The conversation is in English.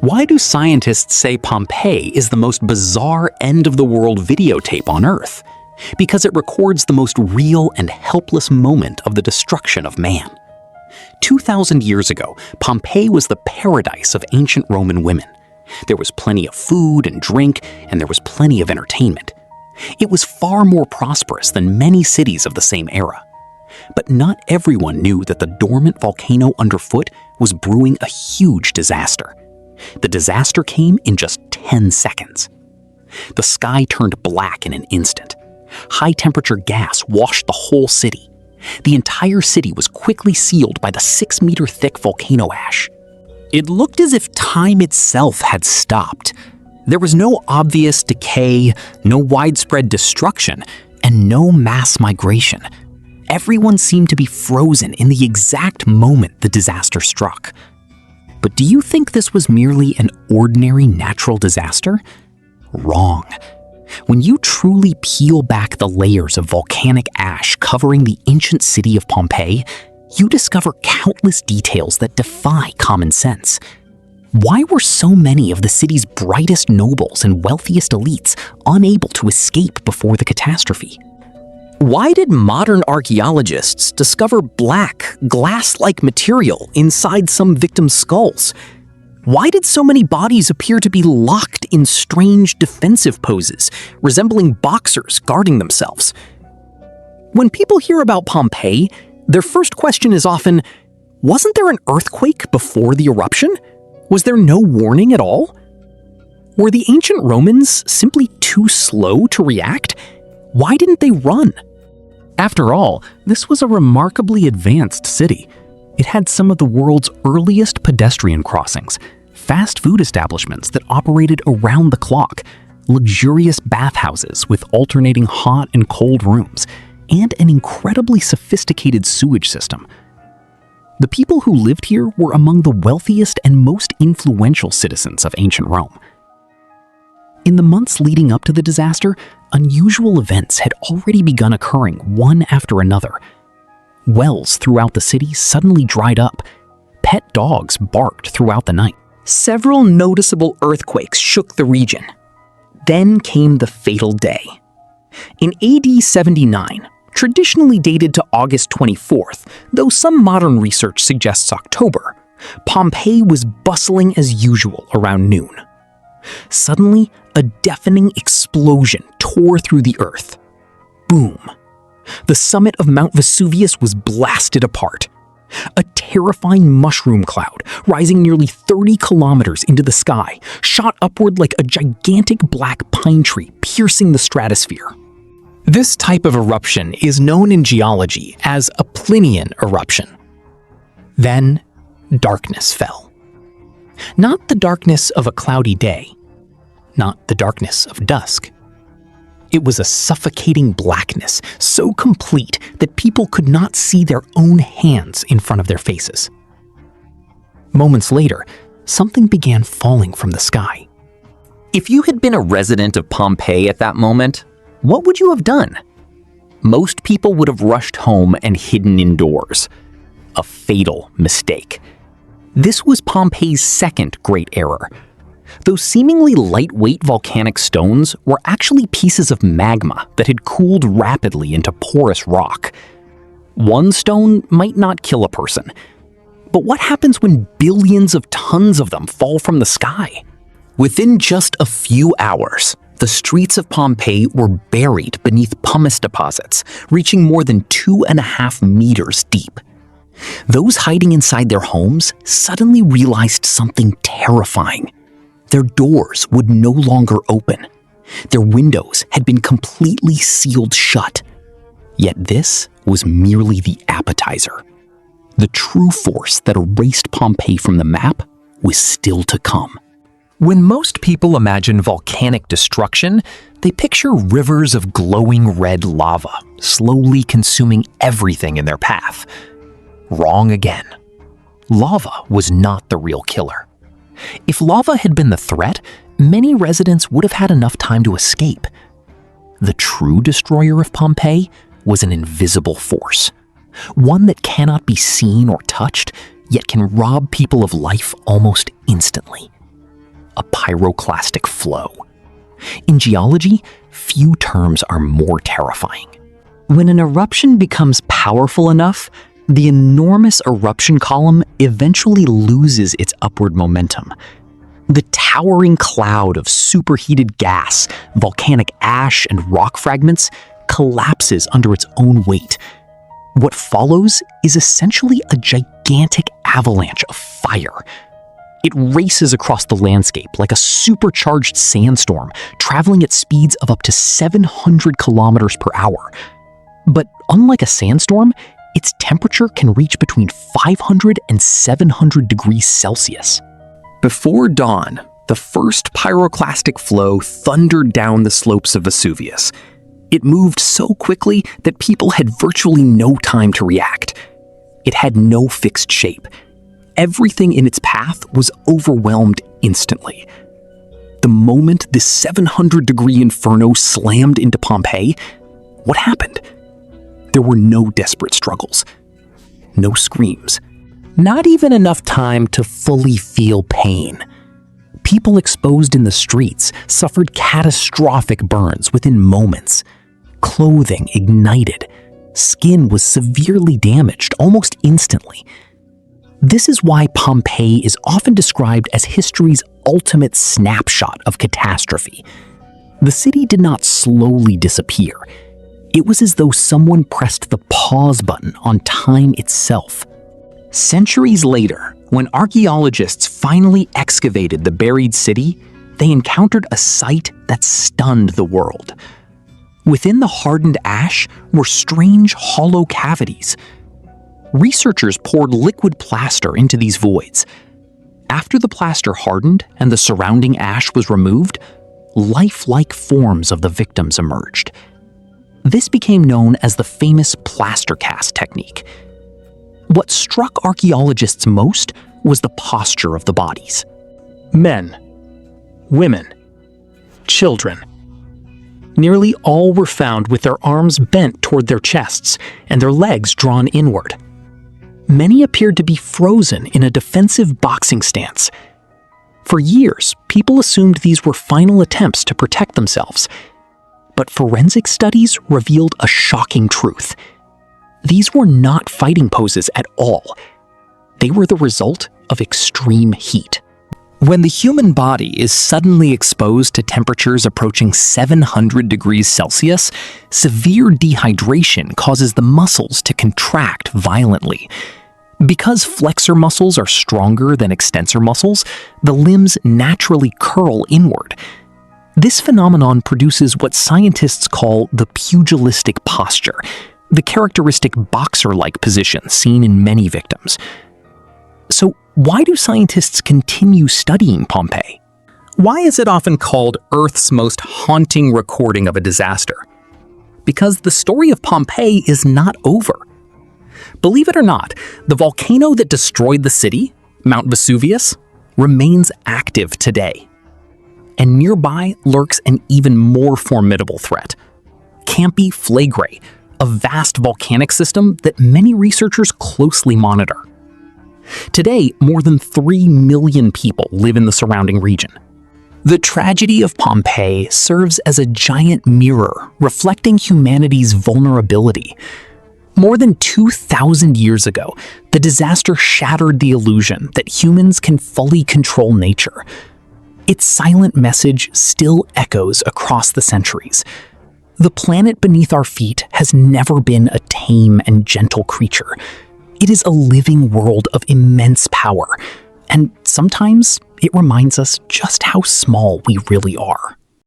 Why do scientists say Pompeii is the most bizarre end-of-the-world videotape on Earth? Because it records the most real and helpless moment of the destruction of man. 2,000 years ago, Pompeii was the paradise of ancient Roman women. There was plenty of food and drink, and there was plenty of entertainment. It was far more prosperous than many cities of the same era. But not everyone knew that the dormant volcano underfoot was brewing a huge disaster. The disaster came in just 10 seconds. The sky turned black in an instant. High-temperature gas washed the whole city. The entire city was quickly sealed by the 6-meter-thick volcano ash. It looked as if time itself had stopped. There was no obvious decay, no widespread destruction, and no mass migration. Everyone seemed to be frozen in the exact moment the disaster struck. But do you think this was merely an ordinary natural disaster? Wrong. When you truly peel back the layers of volcanic ash covering the ancient city of Pompeii, you discover countless details that defy common sense. Why were so many of the city's brightest nobles and wealthiest elites unable to escape before the catastrophe? Why did modern archaeologists discover black, glass-like material inside some victims' skulls? Why did so many bodies appear to be locked in strange defensive poses, resembling boxers guarding themselves? When people hear about Pompeii, their first question is often, wasn't there an earthquake before the eruption? Was there no warning at all? Were the ancient Romans simply too slow to react? Why didn't they run? After all, this was a remarkably advanced city. It had some of the world's earliest pedestrian crossings, fast food establishments that operated around the clock, luxurious bathhouses with alternating hot and cold rooms, and an incredibly sophisticated sewage system. The people who lived here were among the wealthiest and most influential citizens of ancient Rome. In the months leading up to the disaster, unusual events had already begun occurring one after another. Wells throughout the city suddenly dried up. Pet dogs barked throughout the night. Several noticeable earthquakes shook the region. Then came the fatal day. In AD 79, traditionally dated to August 24th, though some modern research suggests October, Pompeii was bustling as usual around noon. Suddenly, a deafening explosion tore through the earth. Boom! The summit of Mount Vesuvius was blasted apart. A terrifying mushroom cloud, rising nearly 30 kilometers into the sky, shot upward like a gigantic black pine tree piercing the stratosphere. This type of eruption is known in geology as a Plinian eruption. Then, darkness fell. Not the darkness of a cloudy day, not the darkness of dusk. It was a suffocating blackness, so complete that people could not see their own hands in front of their faces. Moments later, something began falling from the sky. If you had been a resident of Pompeii at that moment, what would you have done? Most people would have rushed home and hidden indoors. A fatal mistake. This was Pompeii's second great error. Those seemingly lightweight volcanic stones were actually pieces of magma that had cooled rapidly into porous rock. One stone might not kill a person, but what happens when billions of tons of them fall from the sky? Within just a few hours, the streets of Pompeii were buried beneath pumice deposits, reaching more than 2.5 meters deep. Those hiding inside their homes suddenly realized something terrifying. Their doors would no longer open. Their windows had been completely sealed shut. Yet this was merely the appetizer. The true force that erased Pompeii from the map was still to come. When most people imagine volcanic destruction, they picture rivers of glowing red lava, slowly consuming everything in their path. Wrong again. Lava was not the real killer. If lava had been the threat, many residents would have had enough time to escape. The true destroyer of Pompeii was an invisible force, one that cannot be seen or touched, yet can rob people of life almost instantly. a pyroclastic flow. In geology, few terms are more terrifying. When an eruption becomes powerful enough, the enormous eruption column eventually loses its upward momentum. The towering cloud of superheated gas, volcanic ash, and rock fragments collapses under its own weight. What follows is essentially a gigantic avalanche of fire. It races across the landscape like a supercharged sandstorm, traveling at speeds of up to 700 kilometers per hour. But unlike a sandstorm, its temperature can reach between 500 and 700 degrees Celsius. Before dawn, the first pyroclastic flow thundered down the slopes of Vesuvius. It moved so quickly that people had virtually no time to react. It had no fixed shape. Everything in its path was overwhelmed instantly. The moment this 700-degree inferno slammed into Pompeii, what happened? There were no desperate struggles, no screams, not even enough time to fully feel pain. People exposed in the streets suffered catastrophic burns within moments. Clothing ignited. Skin was severely damaged almost instantly. This is why Pompeii is often described as history's ultimate snapshot of catastrophe. The city did not slowly disappear. It was as though someone pressed the pause button on time itself. Centuries later, when archaeologists finally excavated the buried city, they encountered a sight that stunned the world. Within the hardened ash were strange hollow cavities. Researchers poured liquid plaster into these voids. After the plaster hardened and the surrounding ash was removed, lifelike forms of the victims emerged. This became known as the famous plaster cast technique. What struck archaeologists most was the posture of the bodies. Men, women, children. Nearly all were found with their arms bent toward their chests and their legs drawn inward. Many appeared to be frozen in a defensive boxing stance. For years, people assumed these were final attempts to protect themselves. But forensic studies revealed a shocking truth. These were not fighting poses at all. They were the result of extreme heat. When the human body is suddenly exposed to temperatures approaching 700 degrees Celsius, severe dehydration causes the muscles to contract violently. Because flexor muscles are stronger than extensor muscles, the limbs naturally curl inward. This phenomenon produces what scientists call the pugilistic posture, the characteristic boxer-like position seen in many victims. So why do scientists continue studying Pompeii? Why is it often called Earth's most haunting recording of a disaster? Because the story of Pompeii is not over. Believe it or not, the volcano that destroyed the city, Mount Vesuvius, remains active today. And nearby lurks an even more formidable threat, Campi Flegrae, a vast volcanic system that many researchers closely monitor. Today, more than 3 million people live in the surrounding region. The tragedy of Pompeii serves as a giant mirror reflecting humanity's vulnerability. More than 2,000 years ago, the disaster shattered the illusion that humans can fully control nature. Its silent message still echoes across the centuries. The planet beneath our feet has never been a tame and gentle creature. It is a living world of immense power, and sometimes it reminds us just how small we really are.